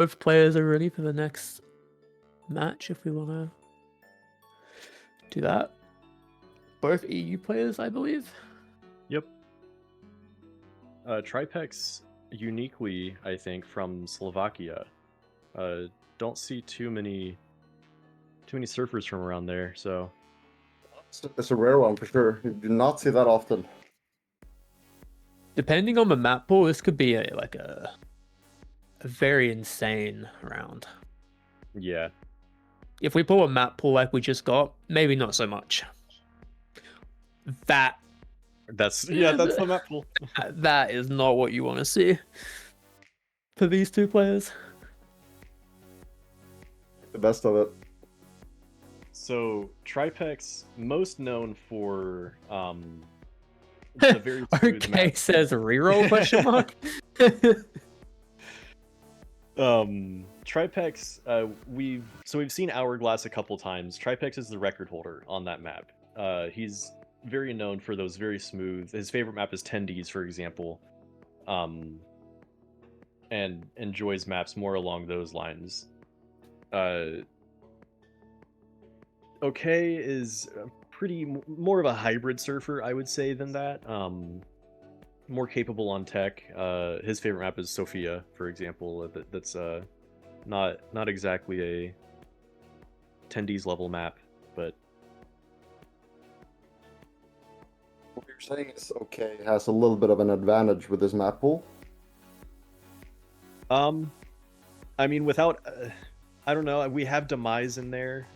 Both players are ready for the next match if we want to do that. Both EU players, I believe. Yep. Tripex uniquely, I think, from Slovakia. Don't see too many surfers from around there, so It's a rare one for sure. You do not see that often. Depending on the map pool, this could be a very insane round. yeah. If we pull a map pool like we just got, maybe not so much. That's the map pool. That is not what you want to see for these two players. The best of it. So Tripex, most known for the very smooth Okay, map. says reroll question mark. Tripex, we've seen Hourglass a couple times. Tripex is the record holder on that map. He's very known for those very smooth. His favorite map is 10Ds, for example, and enjoys maps more along those lines. Okay is more of a hybrid surfer, I would say, than that. More capable on tech. His favorite map is Sofia, for example. That's not exactly a 10Ds level map, but What you're saying is okay has a little bit of an advantage with this map pool. I mean, without I don't know, we have Demise in there.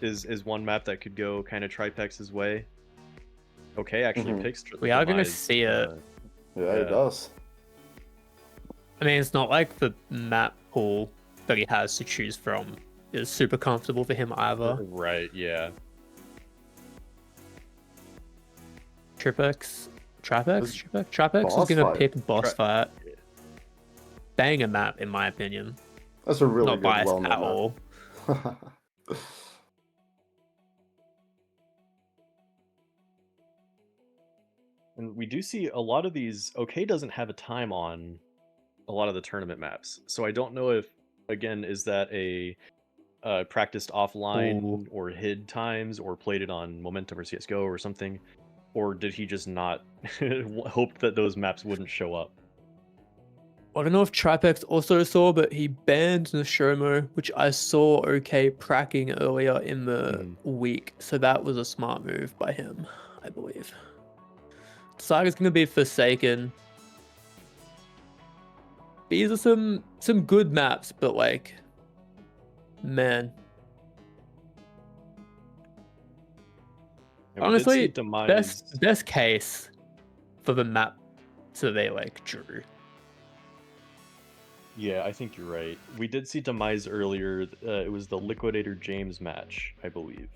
Is one map that could go kind of Tripex's way. Okay, actually picks We are going to Demise, see it. Yeah, it does. I mean, it's not like the map pool that he has to choose from is super comfortable for him either. Right, yeah. Tripex is going to pick boss fight. Banger map, in my opinion. That's a really not good, biased well-known at all. And we do see a lot of these. OK doesn't have a time on a lot of the tournament maps, so I don't know if, again, is that a practiced offline or hid times, or played it on Momentum or CS:GO or something, or did he just not hope that those maps wouldn't show up? I don't know if Tripex also saw, but he banned Nostromo, which I saw OK pracking earlier in the week, so that was a smart move by him, I believe. Saga's gonna be Forsaken. These are some good maps, but like, man. And honestly, best case for the map so they like drew. Yeah, I think you're right. We did see Demise earlier. It was the Liquidator James match, I believe.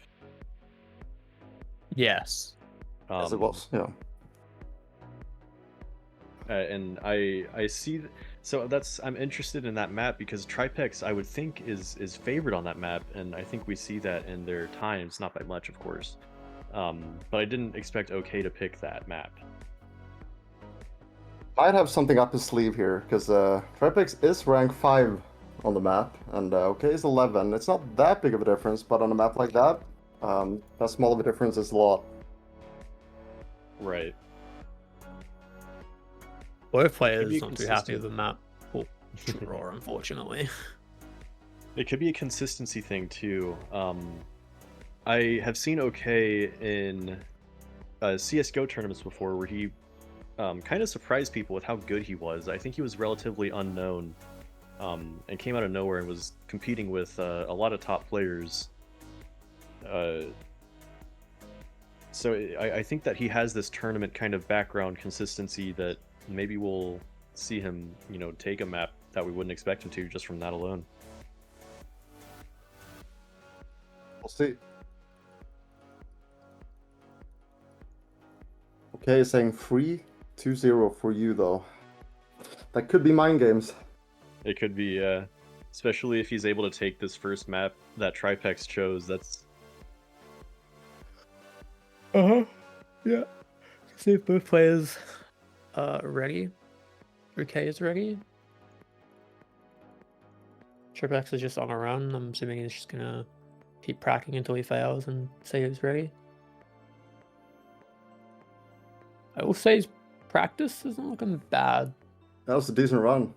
Yes. Yes, it was, yeah. And I see, so I'm interested in that map because Tripex, I would think, is favored on that map, and I think we see that in their times, not by much, of course. But I didn't expect OK to pick that map. Might have something up his sleeve here, because Tripex is rank 5 on the map, and OK is 11. It's not that big of a difference, but on a map like that, that small of a difference is a lot. Right. Both players not too happy with the map draw, unfortunately. It could be a consistency thing too. I have seen OK in CS:GO tournaments before, where he kind of surprised people with how good he was. I think he was relatively unknown, and came out of nowhere and was competing with a lot of top players. So I think that he has this tournament kind of background consistency that maybe we'll see him, take a map that we wouldn't expect him to just from that alone. We'll see. Okay, saying 3-2-0 for you, though. That could be mind games. It could be, especially if he's able to take this first map that Tripex chose. That's... Yeah. See if both players are ready. OK is ready. Tripex is just on a run. I'm assuming he's just gonna keep practicing until he fails and say he's ready. I will say his practice isn't looking bad. That was a decent run.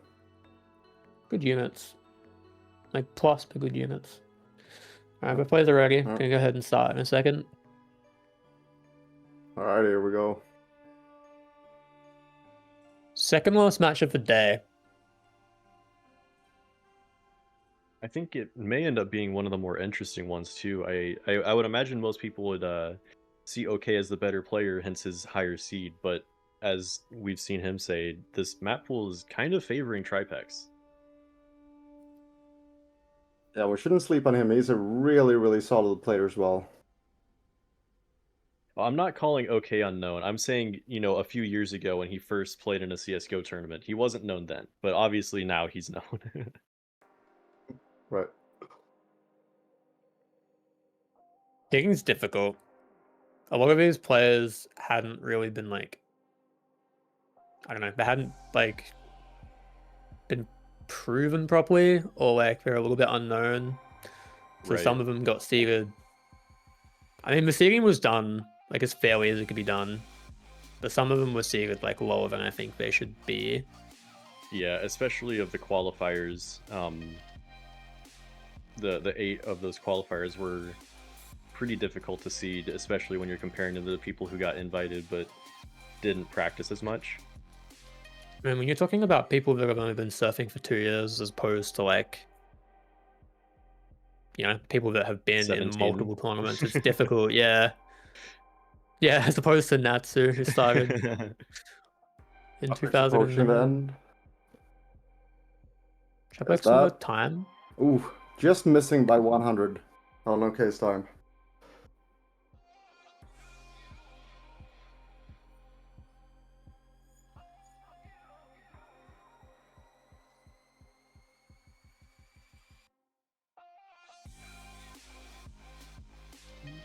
Good units. Like plus but good units. Alright, but players are ready. Alright. Gonna go ahead and start in a second. Alright, here we go. Second last match of the day. I think it may end up being one of the more interesting ones too. I would imagine most people would see OK as the better player, hence his higher seed. But as we've seen him say, this map pool is kind of favoring Tripex. Yeah, we shouldn't sleep on him. He's a really, really solid player as well. I'm not calling OK unknown. I'm saying, you know, a few years ago when he first played in a CSGO tournament, he wasn't known then. But obviously now he's known. Right. Digging's difficult. A lot of these players hadn't really been like, I don't know, they hadn't like been proven properly, or like they're a little bit unknown. So Right. some of them got seeded. I mean, the seeding was done like as fairly as it could be done, but some of them were seeded like lower than I think they should be. Yeah, especially of the qualifiers. The 8 of those qualifiers were pretty difficult to seed, especially when you're comparing to the people who got invited but didn't practice as much. I mean, when you're talking about people that have only been surfing for 2 years as opposed to like, you know, people that have been 17. in multiple tournaments, it's difficult. Yeah. Yeah, as opposed to Natsu, who started in 2000. Approaching the end. Tripex that? over time. Ooh, just missing by 100 on OK's time.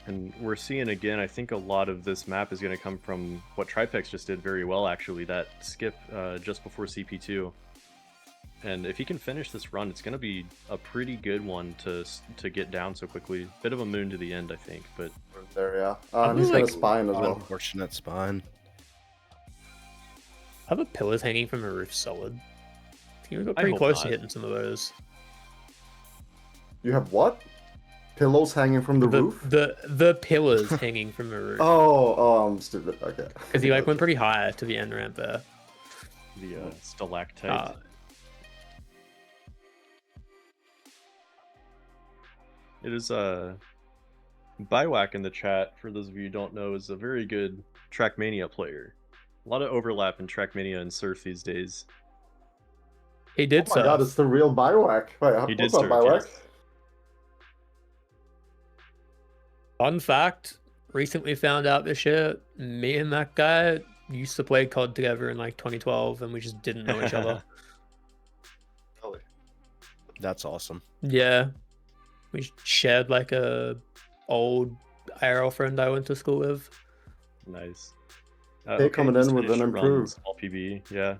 And we're seeing again, I think a lot of this map is going to come from what Tripex just did very well, actually, that skip just before CP2. And if he can finish this run, it's going to be a pretty good one to get down so quickly. Bit of a moon to the end, I think, but... There, yeah. And he's got a spine as well. Unfortunate spine. Are the pillars hanging from the roof solid? I think we got I pretty hope close to not. hitting some of those. You have what? Pillows hanging from the roof? The pillars hanging from the roof. Oh, I'm stupid. Okay. Because he like went pretty high to the end ramp there. The stalactite. It is Biwak in the chat, for those of you who don't know, is a very good Trackmania player. A lot of overlap in Trackmania and Surf these days. He did Oh my god, it's the real Biwak. Wait, He did what's up, surf, Biwak? yes. Fun fact, recently found out this year, me and that guy used to play COD together in like 2012 and we just didn't know each other. Really? That's awesome. Yeah. We shared like a old IRL friend I went to school with. Nice. They coming just in with finished an a run, improved. small PB, yeah.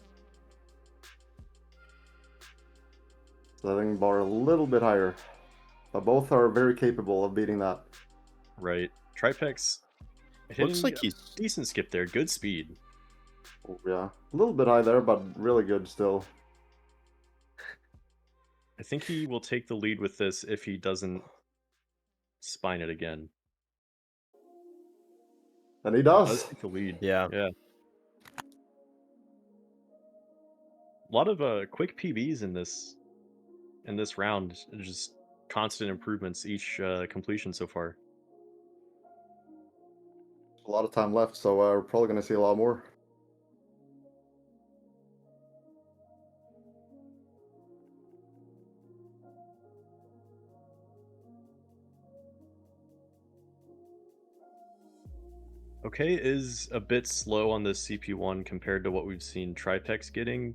Setting the bar a little bit higher. But both are very capable of beating that. Right. Tripex Looks like a he's decent skip there, good speed. Oh, yeah. A little bit high there, but really good still. I think he will take the lead with this if he doesn't spine it again. And he Does does. take the lead. yeah. Yeah. A lot of quick PBs in this round. Just constant improvements each completion so far. A lot of time left, so we're probably going to see a lot more. Okay is a bit slow on this CP1 compared to what we've seen Tripex getting,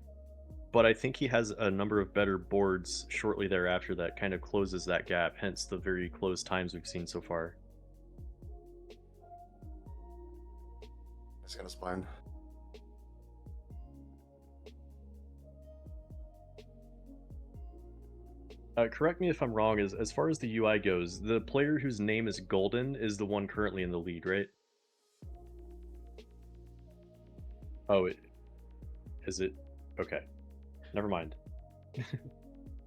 but I think he has a number of better boards shortly thereafter that kind of closes that gap, hence the very close times we've seen so far. He's going to spine. Correct me if I'm wrong. As far as the UI goes, the player whose name is Golden is the one currently in the lead, right? Oh, is it? Okay, never mind.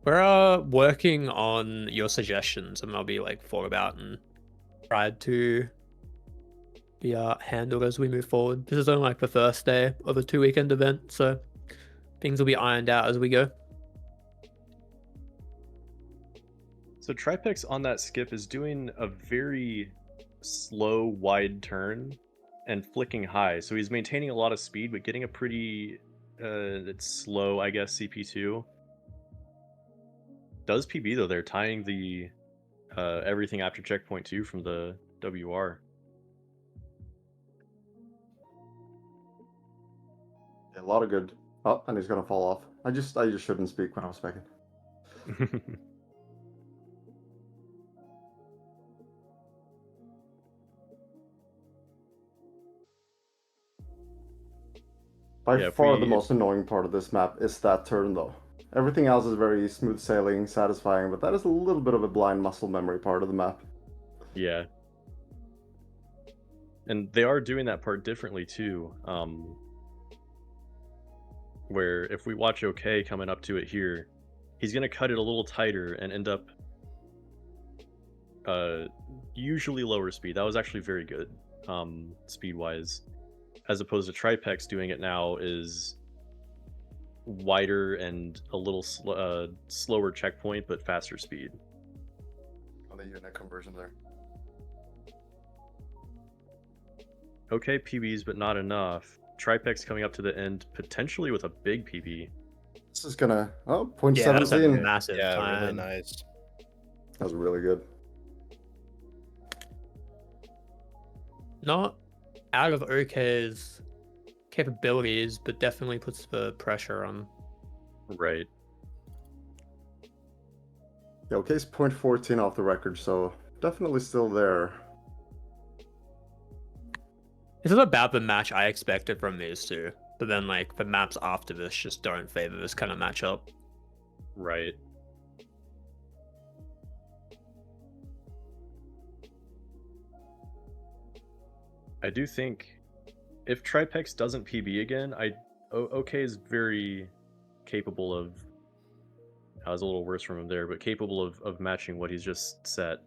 We're working on your suggestions, and they'll be like thought about and tried to be handled as we move forward. This is only like the first day of a 2-weekend event, so things will be ironed out as we go. So Tripex on that skip is doing a very slow, wide turn and flicking high. So he's maintaining a lot of speed, but getting a pretty it's slow, I guess, CP2. Does PB though, they're tying the everything after checkpoint 2 from the WR. Yeah, a lot of good. Oh, and he's gonna fall off. I just shouldn't speak when I was speaking. By Yeah, if far the we- most annoying part of this map is that turn though. Everything else is very smooth sailing, satisfying, but that is a little bit of a blind muscle memory part of the map. Yeah. And they are doing that part differently too. Where if we watch OK coming up to it here, he's going to cut it a little tighter and end up usually lower speed. That was actually very good speed-wise. As opposed to Tripex doing it now is wider and a little slower checkpoint, but faster speed. On the unit conversion there. Okay, PBs, but not enough. Tripex coming up to the end, potentially with a big PB. This is gonna Yeah, that's a 0.17. massive Yeah, time. really nice. That was really good. Not out of OK's capabilities, but definitely puts the pressure on. Right. Yeah, OK's 0.14 off the record, so definitely still there. This is about the match I expected from these two, but then like the maps after this just don't favor this kind of matchup. Right. I do think if Tripex doesn't PB again, OK is very capable of. I was a little worse from him there, but capable of matching what he's just set.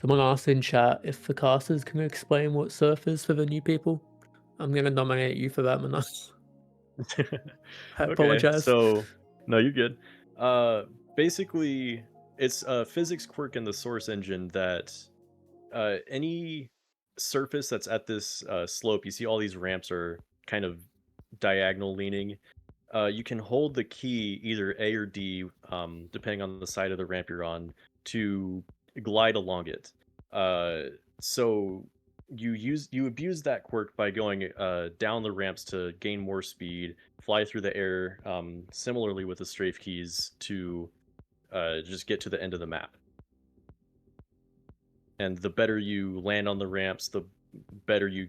Someone asked in chat if the casters can explain what surf is for the new people. I'm gonna nominate you for that, Manana. I apologize. So no, you're good. Basically, it's a physics quirk in the source engine that any surface that's at this slope, you see all these ramps are kind of diagonal leaning. You can hold the key either A or D, depending on the side of the ramp you're on, to glide along it. So you abuse that quirk by going down the ramps to gain more speed, fly through the air, similarly with the strafe keys to just get to the end of the map. And the better you land on the ramps, the better you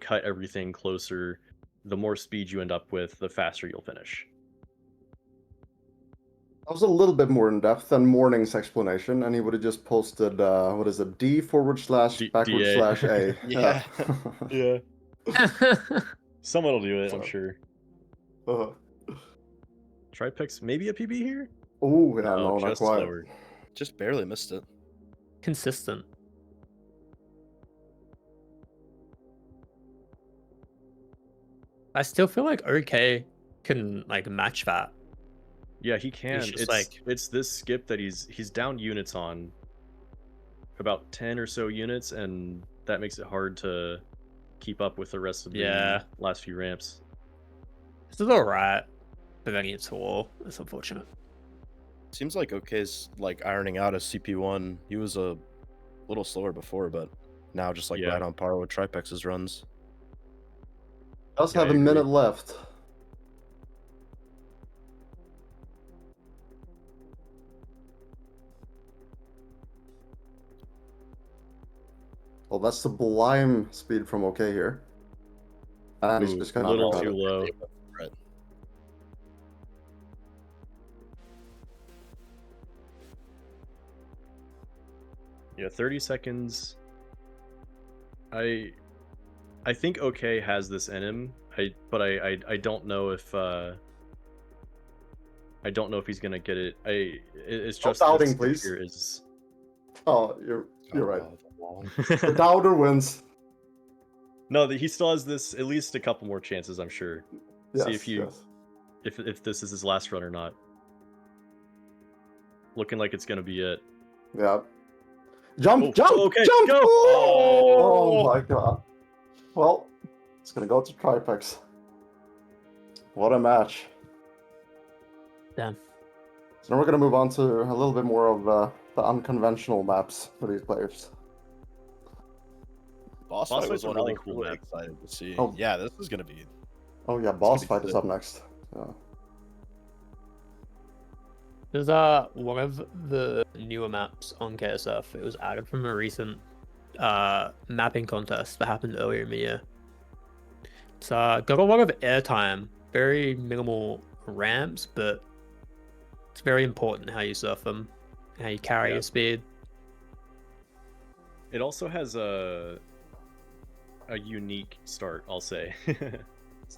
cut everything closer, the more speed you end up with, the faster you'll finish. That was a little bit more in depth than Morning's explanation, and he would have just posted, what is it, D//A. Yeah. Yeah. Someone will do it, I'm sure. Uh-huh. Tripex, maybe a PB here? Oh, yeah, no, not just quite. slower. Just barely missed it. Consistent. I still feel like OK can like match that. Yeah, he can. just It's this skip that he's down units on, about 10 or so units, and that makes it hard to keep up with the rest of the last few ramps. This is alright, but then he hits the wall. It's unfortunate. Seems like OK's like ironing out a CP1. He was a little slower before, but now just like right on par with Tripex's runs. Does Yeah, have I a minute agree. left. Well, that's sublime speed from OK here. And he's Ooh, just a gonna little uppercut too it. low. Right. Yeah, 30 seconds. I think OK has this in him. But I don't know if he's gonna get it. It's No just doubting, this please. here is. Oh, you're right. the wall. The doubter wins. No, he still has this at least a couple more chances, I'm sure. Yes, See if you yes. if this is his last run or not. Looking like it's gonna be it. Yeah. Jump, Oh, jump, okay, jump! go! Oh my god. Well, it's gonna go to Tripex. What a match. Damn. So now we're gonna move on to a little bit more of the unconventional maps for these players. Boss Boss fight was fight's a one really I was cool really map. excited to see. Oh. Yeah, this is gonna be. Oh yeah, boss be fight is sick. up next. Yeah. There's one of the newer maps on KSF. It was added from a recent mapping contest that happened earlier in the year. It's got a lot of airtime, very minimal ramps, but it's very important how you surf them, how you carry Yeah. your speed. It also has a unique start, I'll say.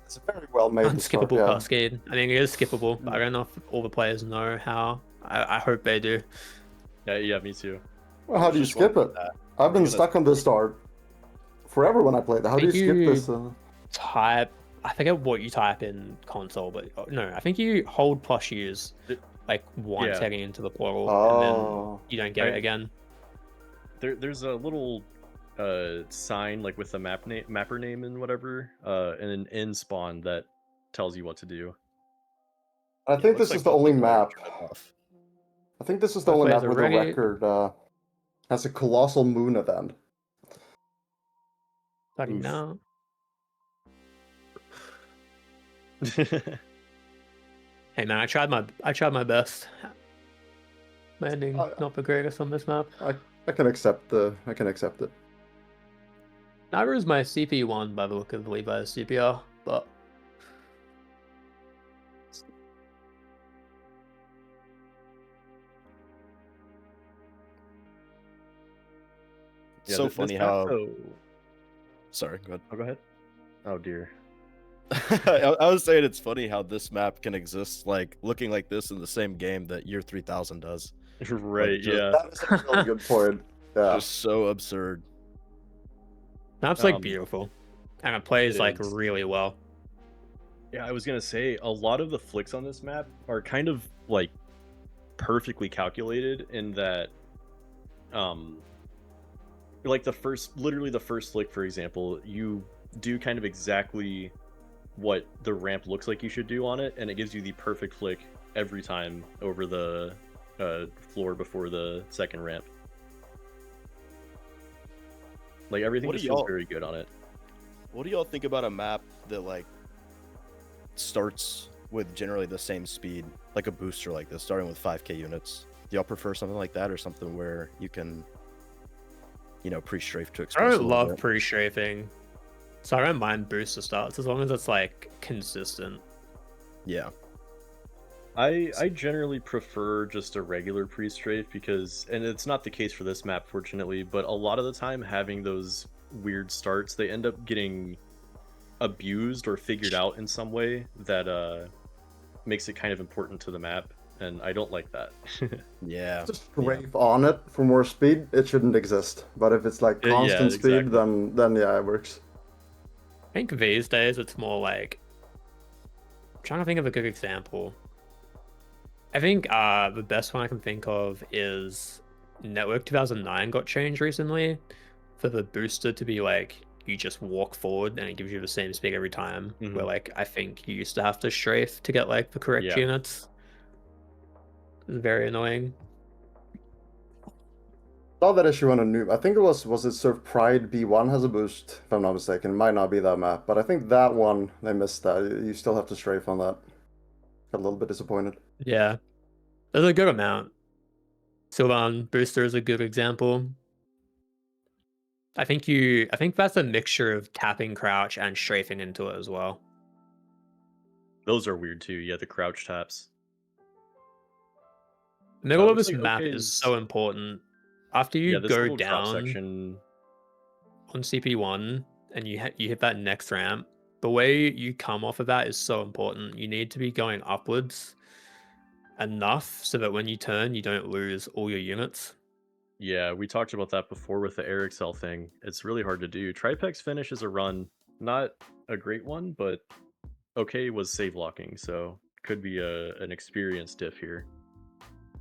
It's a very well made start, Unskippable yeah. cascade. I mean, it is skippable, but I don't know if all the players know how. I hope they do. Yeah, me too. Well, how do you Just skip wondering it? that. I've been Gonna- stuck on this start forever when I played that. How do you Think skip you- this? Type. I forget what you type in console, but no, I think you hold plus use like once Yeah. heading into the portal, and Oh. then you don't get it I- again. There's a little sign like with the mapper name and whatever, and an end spawn that tells you what to do. I Yeah, think looks this is like the only both players map. turned it off. I think this is the Both only players map are where the ready. record has a colossal moon at the end. Starting Oof. now. Hey man, I tried my best. Landing not the greatest on this map. I can accept it. Neither is my CP1 by the look of Levi's CPR, but It's Yeah, so this funny map, how. though- Sorry, go ahead. Oh, go ahead. Oh dear. I was saying it's funny how this map can exist like looking like this in the same game that Year 3000 does. Right. just- Yeah. That is a really good point. Yeah. Just so absurd. map's like Um, beautiful, and it plays it like is. really well. Yeah, I was gonna say a lot of the flicks on this map are kind of like perfectly calculated in that, like literally the first flick, for example, you do kind of exactly what the ramp looks like you should do on it, and it gives you the perfect flick every time over the floor before the second ramp. Like everything What do just feels y'all- very good on it. What do y'all think about a map that like starts with generally the same speed, like a booster like this, starting with 5k units? Do y'all prefer something like that, or something where you can, pre-strafe to I express? don't love pre-strafing, so I don't mind booster starts as long as it's like consistent. Yeah. I generally prefer just a regular pre-strafe because, and it's not the case for this map, fortunately, but a lot of the time having those weird starts, they end up getting abused or figured out in some way that makes it kind of important to the map, and I don't like that. Yeah. Just strafe on it for more speed, it shouldn't exist. But if it's like Yeah, constant speed, exactly. then yeah, it works. I think these days it's more like, I'm trying to think of a good example. I think the best one I can think of is Network 2009 got changed recently for the booster to be like you just walk forward and it gives you the same speed every time. Mhm. Where like I think you used to have to strafe to get like the correct Yeah. units. It's very annoying. Saw that issue on a noob. I think it was it Surf Pride B1 has a boost, if I'm not mistaken. It might not be that map, but I think that one they missed that. You still have to strafe on that. Got a little bit disappointed. Yeah, there's a good amount. Sylvan Booster is a good example. I think that's a mixture of tapping crouch and strafing into it as well. Those are weird too. Yeah, the crouch taps. The middle of looks this like map is so important. After you Yeah, this go little drop down section. on CP1 and you hit that next ramp, the way you come off of that is so important. You need to be going upwards enough so that when you turn, you don't lose all your units. Yeah, we talked about that before with the air excel thing. It's really hard to do. Tripex finishes a run, not a great one, but okay was save locking, so could be an experience diff here.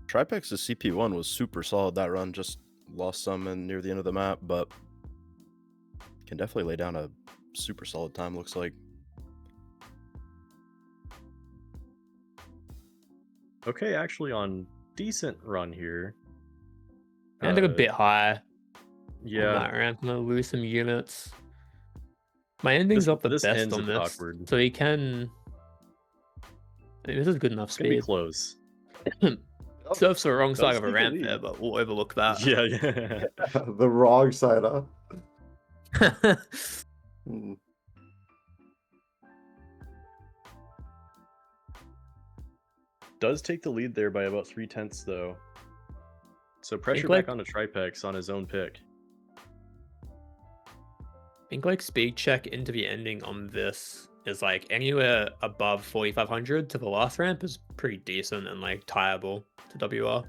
Tripex's CP1 was super solid that run, just lost some near the end of the map, but can definitely lay down a super solid time, looks like. Okay, actually on decent run here. Ended a bit high Yeah, on that ramp. I'm gonna lose some units. My ending's not the this best ends on a this, bit awkward. so he can. I mean, this is good enough It's gonna be speed. close. Surf's the wrong side Does of a take a ramp lead. there, but we'll overlook that. Yeah, yeah. The wrong side up. Hmm. Does take the lead there by about 3/10 though. So pressure like- back onto Tripex on his own pick. I think like speed check into the ending on this is like anywhere above 4500 to the last ramp is pretty decent and like tieable to WR.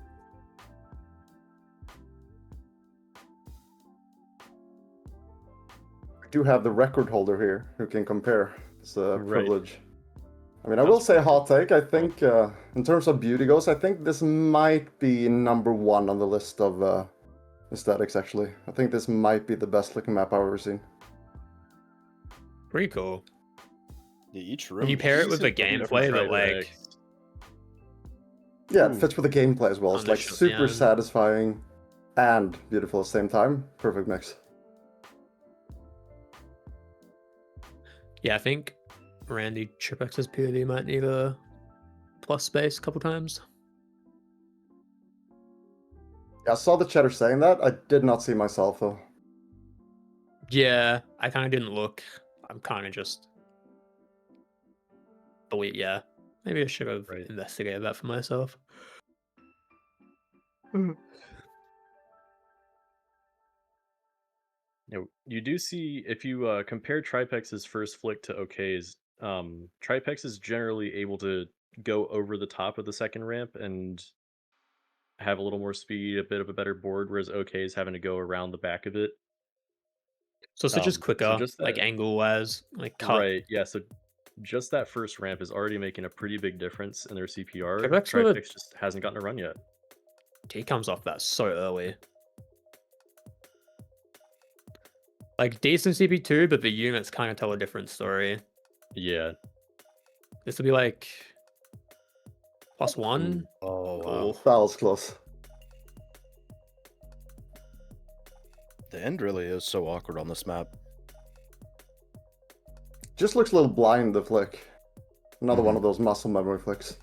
We do have the record holder here who can compare. It's a Right. privilege. I mean, I will say hot take. I think, in terms of beauty goes, I think this might be #1 on the list of aesthetics, actually. I think this might be the best looking map I've ever seen. Pretty cool. Yeah, each room. When you pair it with the Decent lead gameplay for that like Tripex. Yeah, it Ooh. fits with the gameplay as well. It's like Understood, super yeah. satisfying and beautiful at the same time. Perfect mix. yeah, I think Randy Tripex's POV might need a plus space a couple times. Yeah, I saw the chatter saying that. I did not see myself though. Yeah, I kind of didn't look. I'm kind of just believe. Yeah, maybe I should have Right. investigated that for myself. You do see if you compare Tripex's first flick to OK's, Tripex is generally able to go over the top of the second ramp and have a little more speed, a bit of a better board, whereas OK is having to go around the back of it. So it's just So quicker, just like that, angle wise, like cut. right? Yeah. So just that first ramp is already making a pretty big difference in their CPR. Tripex with a- Tripex just hasn't gotten a run yet. He comes off that so early. Like decent CP2, but the units kind of tell a different story. Yeah. This will be like +1. Oh, wow. Cool. That was close. The end really is so awkward on this map. Just looks a little blind, the flick. Another one of those muscle memory flicks.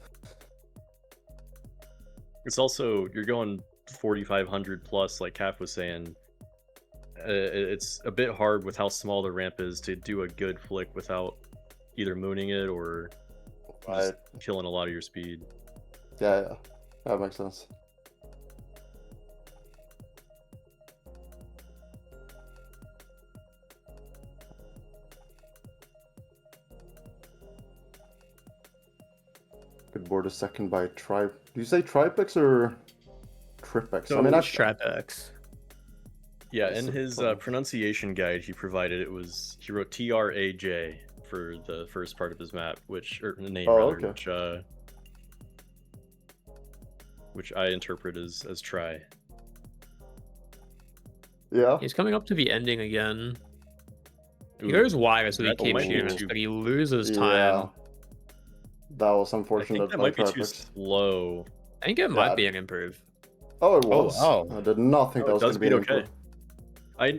It's also, you're going 4,500 plus, like Caff was saying. It's a bit hard with how small the ramp is to do a good flick without either mooning it or just killing a lot of your speed. Yeah, that makes sense. Good board a second by Do you say Tripex or Tripex? So I mean, It's Tripex. Yeah, That's in so his funny. pronunciation guide he provided, he wrote TRAJ for the first part of his map, or name Oh, rather, okay. which I interpret as try. Yeah. He's coming up to the ending again. He Ooh, goes wide, so he that keeps might be units, too- but he loses Yeah. time. That was I unfortunate. think that by might be too Tripex. slow. I think it might be an improve. Oh, it Oh, was. wow. I did not think Oh, that it was going does to be an beat okay. improve.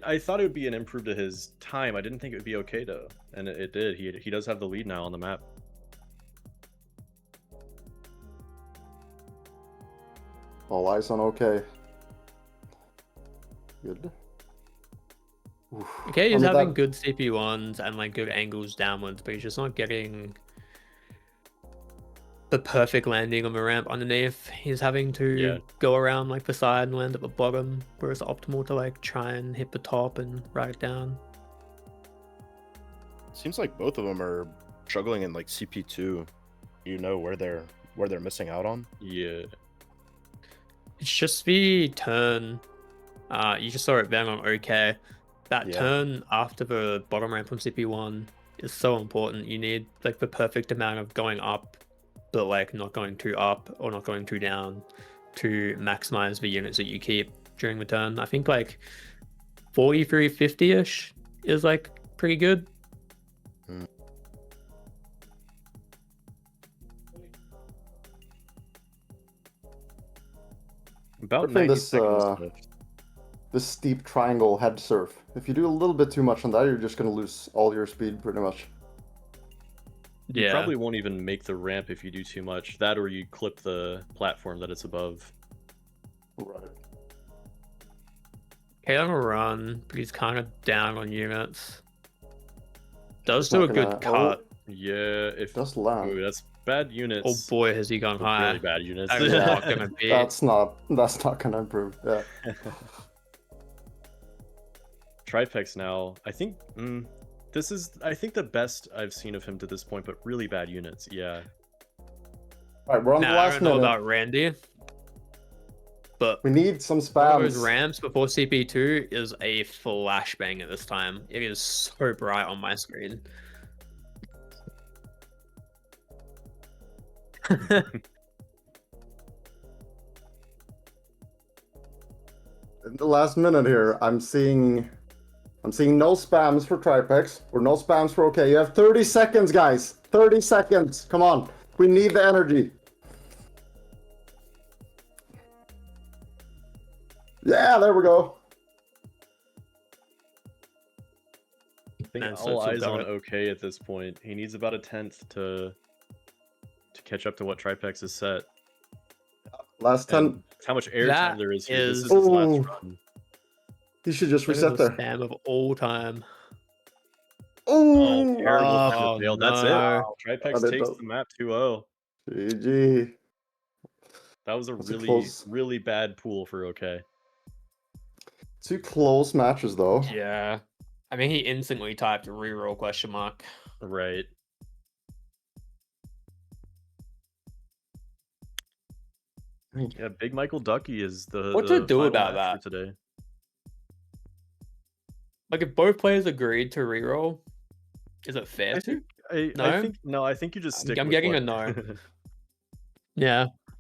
I thought it would be an improve to his time. I didn't think it would be okay though, and it did. He does have the lead now on the map. All eyes on OK. Good. Okay, I he's mean, having that- good CP1s and like good angles downwards, but he's just not getting the perfect landing on the ramp underneath. He's having to go around like the side and land at the bottom, where it's optimal to like try and hit the top and ride it down. Seems like both of them are struggling in like CP2. You know where they're missing out on? Yeah. It's just the turn. You just saw it then on OK. That turn after the bottom ramp from CP1 is so important. You need like the perfect amount of going up, but like not going too up or not going too down to maximize the units that you keep during the turn. I think like 43, 50-ish is like pretty good. About I think 90 seconds left. this steep triangle head surf. If you do a little bit too much on that, you're just gonna lose all your speed pretty much. You probably won't even make the ramp if you do too much. That or you clip the platform that it's above. Right. Okay, on a run, but he's kind of down on units. Does It's do a not good gonna- cut. Yeah, if Does land. Ooh, that's bad Oh units. boy, has he gone high. Really bad units. That is Yeah. not gonna be. That's not gonna improve. Yeah. Tripex now. I think this is the best I've seen of him to this point, but really bad units. Yeah. Alright, we're on the I last don't know minute. about Randy, but We need some one of those spams. ramps before CP2 is a flashbang at this time. It is so bright on my screen. In the last minute here, I'm seeing no spams for Tripex or no spams for OK. You have 30 seconds, guys. 30 seconds. Come on. We need the energy. Yeah, there we go. I think Man, all so eyes on got it. OK at this point. He needs about a 10th to catch up to what Tripex has set. Last 10. And how much air That time there is here. This is- is his last Ooh. run. You should just That is reset the there. spam of all time. Oh, Terrible Oh, fail. That's no. it. Tripex That takes does- the map 2-0. GG. That was a That's a really, close- really bad pool for OK. Two close matches, though. Yeah. I mean, he instantly typed reroll question mark. Right. Yeah, Big Michael Ducky is the What to the do final about match that? for today. Like, if both players agreed to reroll, is it fair to? I No? think you just stick I'm with getting a what- no. Yeah.